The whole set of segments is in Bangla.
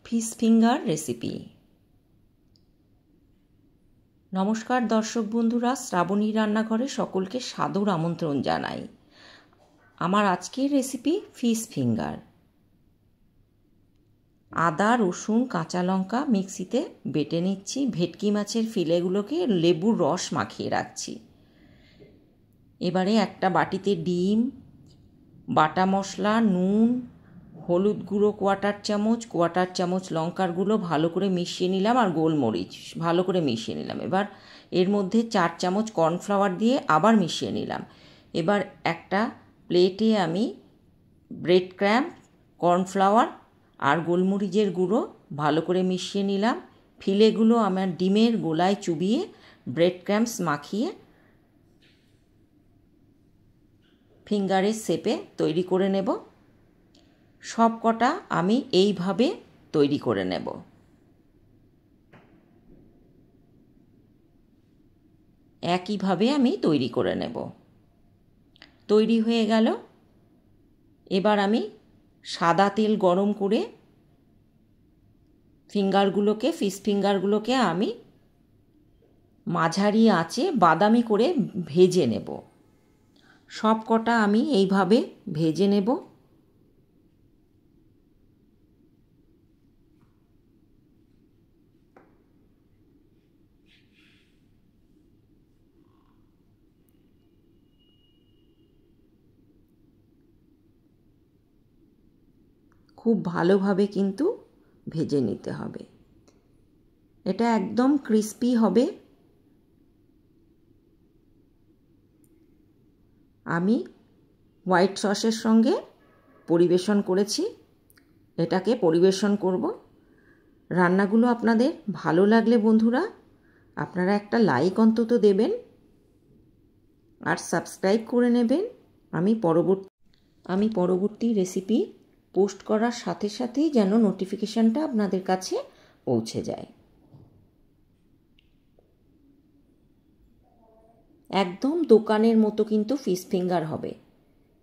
Fish finger recipe. নমস্কার দর্শক বন্ধুরা, শ্রাবণী রান্নাঘরে সকলকে সাদর আমন্ত্রণ জানাই। আমার আজকের রেসিপি ফিশ ফিঙ্গার। আদা, রসুন, কাঁচা লঙ্কা মিক্সিতে বেটে নিচ্ছি। ভেটকি মাছের ফিলেগুলোকে লেবুর রস মাখিয়ে রাখছি। এবারে একটা বাটিতে ডিম, বাটা মশলা, নুন, হলুদ গুঁড়ো কোয়াটার চামচ লঙ্কার গুঁড়ো ভালো করে মিশিয়ে নিলাম, আর গোলমরিচ ভালো করে মিশিয়ে নিলাম। এবার এর মধ্যে 4 চামচ কর্নফ্লাওয়ার দিয়ে আবার মিশিয়ে নিলাম। এবার একটা প্লেটে আমি ব্রেড ক্রাম্ব, কর্নফ্লাওয়ার আর গোলমরিচের গুঁড়ো ভালো করে মিশিয়ে নিলাম। ফিলেগুলো আমার ডিমের গোলায় চুবিয়ে ব্রেড ক্রাম্বস মাখিয়ে ফিঙ্গারের শেপে তৈরি করে নেব। সব কটা আমি এইভাবে তৈরি করে নেব। একইভাবে আমি তৈরি করে নেব। তৈরি হয়ে গেল। এবার আমি সাদা তেল গরম করে ফিশ ফিঙ্গারগুলোকে আমি মাঝারি আঁচে বাদামি করে ভেজে নেব। সব কটা আমি এইভাবে ভেজে নেব। খুব ভালোভাবে কিন্তু ভেজে নিতে হবে। এটা একদম ক্রিস্পি হবে। আমি হোয়াইট সসের সঙ্গে পরিবেশন করেছি। এটাকে পরিবেশন করব। রান্নাগুলো আপনাদের ভালো লাগলে বন্ধুরা আপনারা একটা লাইক অন্তত দেবেন আর সাবস্ক্রাইব করে নেবেন। আমি পরবর্তী রেসিপি পোস্ট করার সাথে সাথেই যেন নোটিফিকেশানটা আপনাদের কাছে পৌঁছে যায়। একদম দোকানের মতো কিন্তু ফিশ ফিঙ্গার হবে।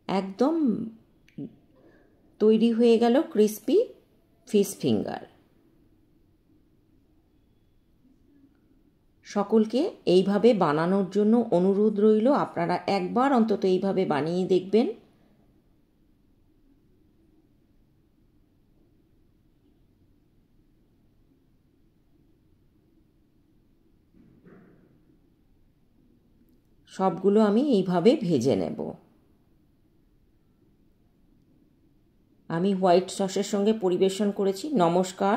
একদম তৈরি হয়ে গেল ক্রিস্পি ফিশ ফিঙ্গার। সকলকে এইভাবে বানানোর জন্য অনুরোধ রইল। আপনারা একবার অন্তত এইভাবে বানিয়ে দেখবেন। সবগুলো আমি এইভাবে ভেজে নেব। আমি হোয়াইট সসের সঙ্গে পরিবেশন করেছি। নমস্কার।